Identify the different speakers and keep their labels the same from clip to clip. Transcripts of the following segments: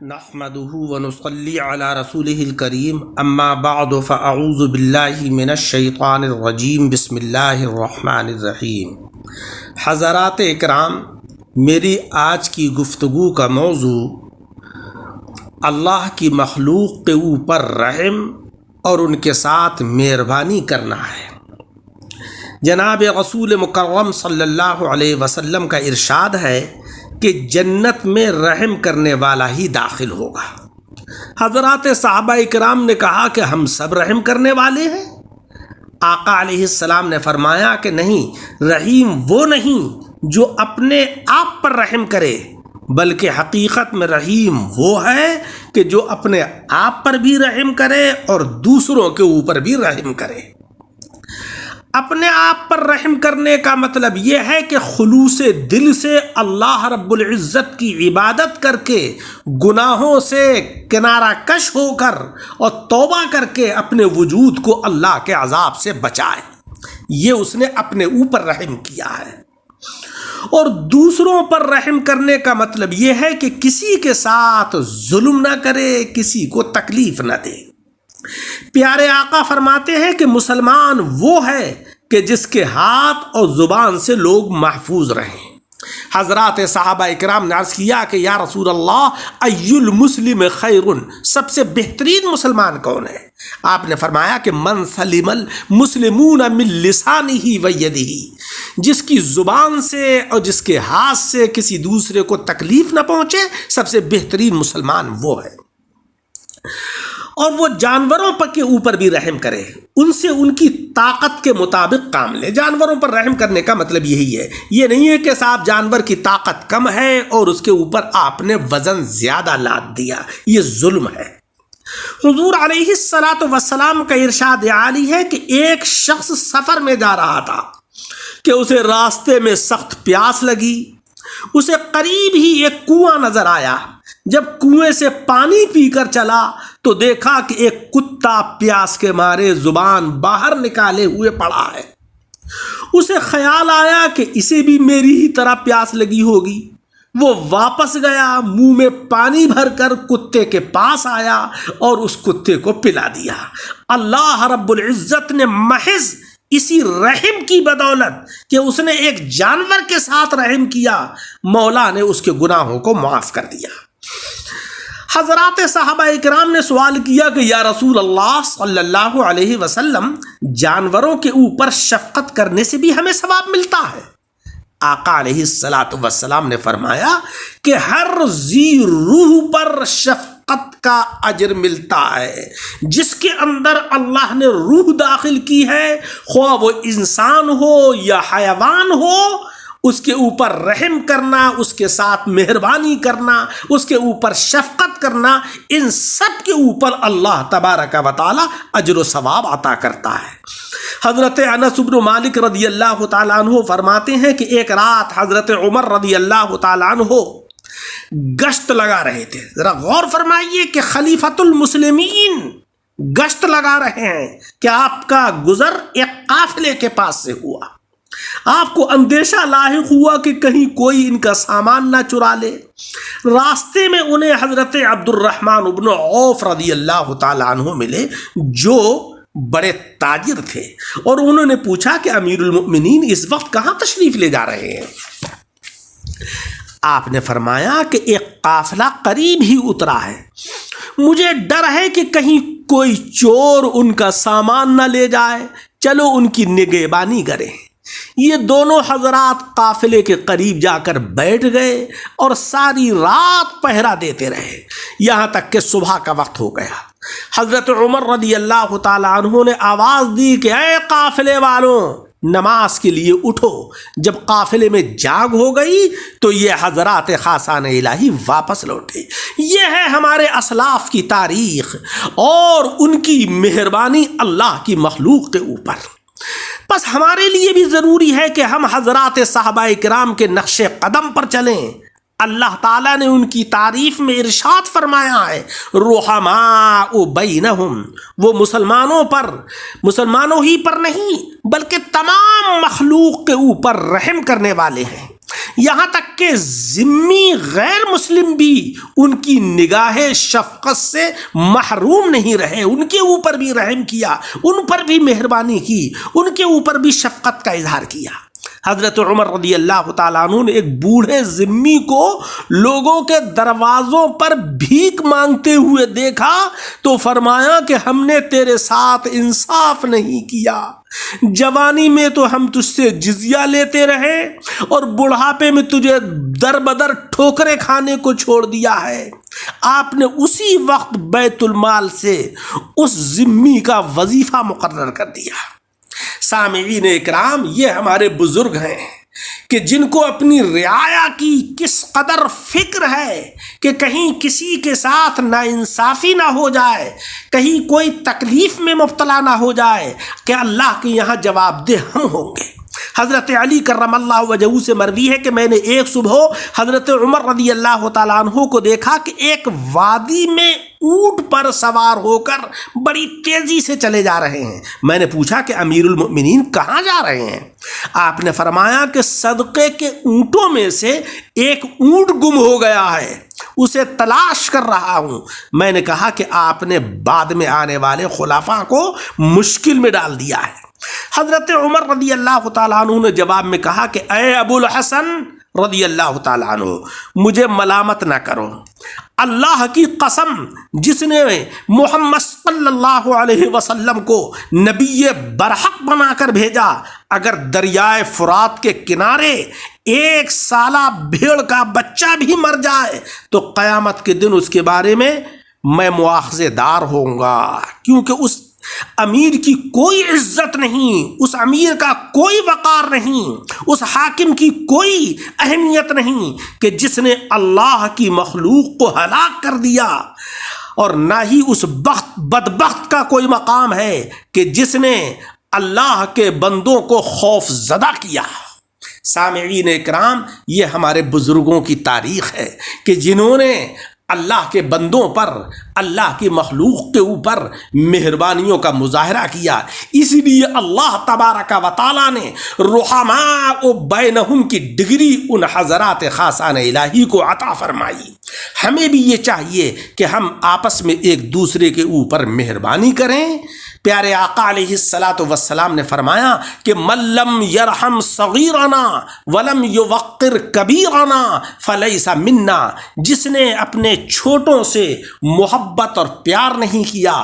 Speaker 1: نحمده ونصلي على رسوله الكريم اما بعد فاعوذ باللہ من الشیطان الرجیم بسم اللہ الرحمن الرحیم۔ حضرات اکرام، میری آج کی گفتگو کا موضوع اللہ کی مخلوق کے اوپر رحم اور ان کے ساتھ مہربانی کرنا ہے۔ جناب رسول مکرم صلی اللہ علیہ وسلم کا ارشاد ہے کہ جنت میں رحم کرنے والا ہی داخل ہوگا۔ حضرات صحابہ اکرام نے کہا کہ ہم سب رحم کرنے والے ہیں؟ آقا علیہ السلام نے فرمایا کہ نہیں، رحیم وہ نہیں جو اپنے آپ پر رحم کرے، بلکہ حقیقت میں رحیم وہ ہے کہ جو اپنے آپ پر بھی رحم کرے اور دوسروں کے اوپر بھی رحم کرے۔ اپنے آپ پر رحم کرنے کا مطلب یہ ہے کہ خلوص دل سے اللہ رب العزت کی عبادت کر کے، گناہوں سے کنارہ کش ہو کر اور توبہ کر کے اپنے وجود کو اللہ کے عذاب سے بچائے۔ یہ اس نے اپنے اوپر رحم کیا ہے۔ اور دوسروں پر رحم کرنے کا مطلب یہ ہے کہ کسی کے ساتھ ظلم نہ کرے، کسی کو تکلیف نہ دے۔ پیارے آقا فرماتے ہیں کہ مسلمان وہ ہے کہ جس کے ہاتھ اور زبان سے لوگ محفوظ رہیں۔ حضرات صحابہ اکرام نے عرض کیا کہ یا رسول اللہ، ای المسلم خیر، سب سے بہترین مسلمان کون ہے؟ آپ نے فرمایا کہ من سلم المسلمون من لسانہ و یدہ، جس کی زبان سے اور جس کے ہاتھ سے کسی دوسرے کو تکلیف نہ پہنچے، سب سے بہترین مسلمان وہ ہے۔ اور وہ جانوروں پر کے اوپر بھی رحم کرے، ان سے ان کی طاقت کے مطابق کام لے۔ جانوروں پر رحم کرنے کا مطلب یہی ہے، یہ نہیں ہے کہ صاحب جانور کی طاقت کم ہے اور اس کے اوپر آپ نے وزن زیادہ لاد دیا، یہ ظلم ہے۔ حضور علیہ الصلاۃ والسلام کا ارشاد عالی ہے کہ ایک شخص سفر میں جا رہا تھا کہ اسے راستے میں سخت پیاس لگی۔ اسے قریب ہی ایک کنواں نظر آیا۔ جب کنویں سے پانی پی کر چلا تو دیکھا کہ ایک کتا پیاس کے مارے زبان باہر نکالے ہوئے پڑا ہے۔ اسے خیال آیا کہ اسے بھی میری ہی طرح پیاس لگی ہوگی۔ وہ واپس گیا، منہ میں پانی بھر کر کتے کے پاس آیا اور اس کتے کو پلا دیا۔ اللہ رب العزت نے محض اسی رحم کی بدولت کہ اس نے ایک جانور کے ساتھ رحم کیا، مولا نے اس کے گناہوں کو معاف کر دیا۔ حضرات صحابہ اکرام نے سوال کیا کہ یا رسول اللہ صلی اللہ علیہ وسلم، جانوروں کے اوپر شفقت کرنے سے بھی ہمیں ثواب ملتا ہے؟ آقا علیہ السلام نے فرمایا کہ ہر ذی روح پر شفقت کا اجر ملتا ہے۔ جس کے اندر اللہ نے روح داخل کی ہے، خواہ وہ انسان ہو یا حیوان ہو، اس کے اوپر رحم کرنا، اس کے ساتھ مہربانی کرنا، اس کے اوپر شفقت کرنا، ان سب کے اوپر اللہ تبارک و تعالی اجر و ثواب عطا کرتا ہے۔ حضرت انس بن مالک رضی اللہ تعالیٰ عنہ فرماتے ہیں کہ ایک رات حضرت عمر رضی اللہ تعالیٰ عنہ گشت لگا رہے تھے۔ ذرا غور فرمائیے کہ خلیفۃ المسلمین گشت لگا رہے ہیں کہ آپ کا گزر ایک قافلے کے پاس سے ہوا۔ آپ کو اندیشہ لاحق ہوا کہ کہیں کوئی ان کا سامان نہ چرا لے۔ راستے میں انہیں حضرت عبد الرحمن بن عوف رضی اللہ تعالیٰ عنہ ملے، جو بڑے تاجر تھے، اور انہوں نے پوچھا کہ امیر المؤمنین اس وقت کہاں تشریف لے جا رہے ہیں؟ آپ نے فرمایا کہ ایک قافلہ قریب ہی اترا ہے، مجھے ڈر ہے کہ کہیں کوئی چور ان کا سامان نہ لے جائے، چلو ان کی نگہبانی کریں۔ یہ دونوں حضرات قافلے کے قریب جا کر بیٹھ گئے اور ساری رات پہرا دیتے رہے، یہاں تک کہ صبح کا وقت ہو گیا۔ حضرت عمر رضی اللہ تعالیٰ عنہ نے آواز دی کہ اے قافلے والوں، نماز کے لیے اٹھو۔ جب قافلے میں جاگ ہو گئی تو یہ حضرات خاصان الہی واپس لوٹے۔ یہ ہے ہمارے اسلاف کی تاریخ اور ان کی مہربانی اللہ کی مخلوق کے اوپر۔ بس ہمارے لیے بھی ضروری ہے کہ ہم حضرات صحابہ کرام کے نقش قدم پر چلیں۔ اللہ تعالیٰ نے ان کی تعریف میں ارشاد فرمایا ہے، رحماء بینہم، وہ مسلمانوں ہی پر نہیں بلکہ تمام مخلوق کے اوپر رحم کرنے والے ہیں۔ یہاں تک کہ ذمی غیر مسلم بھی ان کی نگاہ شفقت سے محروم نہیں رہے، ان کے اوپر بھی رحم کیا، ان پر بھی مہربانی کی، ان کے اوپر بھی شفقت کا اظہار کیا۔ حضرت عمر رضی اللہ تعالیٰ عنہ نے ایک بوڑھے ذمی کو لوگوں کے دروازوں پر بھیک مانگتے ہوئے دیکھا تو فرمایا کہ ہم نے تیرے ساتھ انصاف نہیں کیا، جوانی میں تو ہم تجھ سے جزیہ لیتے رہے اور بڑھاپے میں تجھے در بدر ٹھوکریں کھانے کو چھوڑ دیا ہے۔ آپ نے اسی وقت بیت المال سے اس ذمی کا وظیفہ مقرر کر دیا۔ سامعین اکرام، یہ ہمارے بزرگ ہیں کہ جن کو اپنی رعایا کی کس قدر فکر ہے کہ کہیں کسی کے ساتھ ناانصافی نہ ہو جائے، کہیں کوئی تکلیف میں مبتلا نہ ہو جائے کہ اللہ کے یہاں جواب دہ ہم ہوں گے۔ حضرت علی کرم اللہ وجہہ سے مروی ہے کہ میں نے ایک صبح حضرت عمر رضی اللہ تعالیٰ عنہ کو دیکھا کہ ایک وادی میں اونٹ پر سوار ہو کر بڑی تیزی سے چلے جا رہے ہیں۔ میں نے پوچھا کہ امیر المؤمنین کہاں جا رہے ہیں؟ آپ نے فرمایا کہ صدقے کے اونٹوں میں سے ایک اونٹ گم ہو گیا ہے، اسے تلاش کر رہا ہوں۔ میں نے کہا کہ آپ نے بعد میں آنے والے خلفاء کو مشکل میں ڈال دیا ہے۔ حضرت عمر رضی اللہ تعالیٰ عنہ نے جواب میں کہا کہ اے ابو الحسن رضی اللہ تعالیٰ عنہ، مجھے ملامت نہ کرو، اللہ کی قسم جس نے محمد صلی اللہ علیہ وسلم کو نبی برحق بنا کر بھیجا، اگر دریائے فرات کے کنارے 1 سالہ بھیڑ کا بچہ بھی مر جائے تو قیامت کے دن اس کے بارے میں مواخذے دار ہوں گا، کیونکہ اس امیر کی کوئی عزت نہیں، اس امیر کا کوئی وقار نہیں، اس حاکم کی کوئی اہمیت نہیں کہ جس نے اللہ کی مخلوق کو ہلاک کر دیا، اور نہ ہی اس بدبخت کا کوئی مقام ہے کہ جس نے اللہ کے بندوں کو خوف زدہ کیا۔ سامعین اکرام، یہ ہمارے بزرگوں کی تاریخ ہے کہ جنہوں نے اللہ کے بندوں پر، اللہ کی مخلوق کے اوپر مہربانیوں کا مظاہرہ کیا۔ اس لیے اللہ تبارک و تعالیٰ نے رحماء بینہم کی ڈگری ان حضرات خاصان الہی کو عطا فرمائی۔ ہمیں بھی یہ چاہیے کہ ہم آپس میں ایک دوسرے کے اوپر مہربانی کریں۔ پیارے آقا علیہ الصلاۃ والسلام نے فرمایا کہ من لم یرحم صغیرنا ولم یوقر کبیرنا فلیس منا، جس نے اپنے چھوٹوں سے محبت اور پیار نہیں کیا،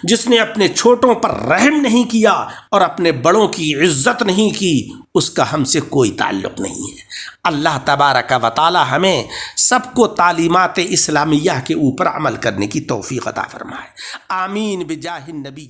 Speaker 1: جس نے اپنے چھوٹوں پر رحم نہیں کیا اور اپنے بڑوں کی عزت نہیں کی، اس کا ہم سے کوئی تعلق نہیں ہے۔ اللہ تبارک و تعالی ہمیں سب کو تعلیمات اسلامیہ کے اوپر عمل کرنے کی توفیق عطا فرمائے۔ آمین بجاہ النبی۔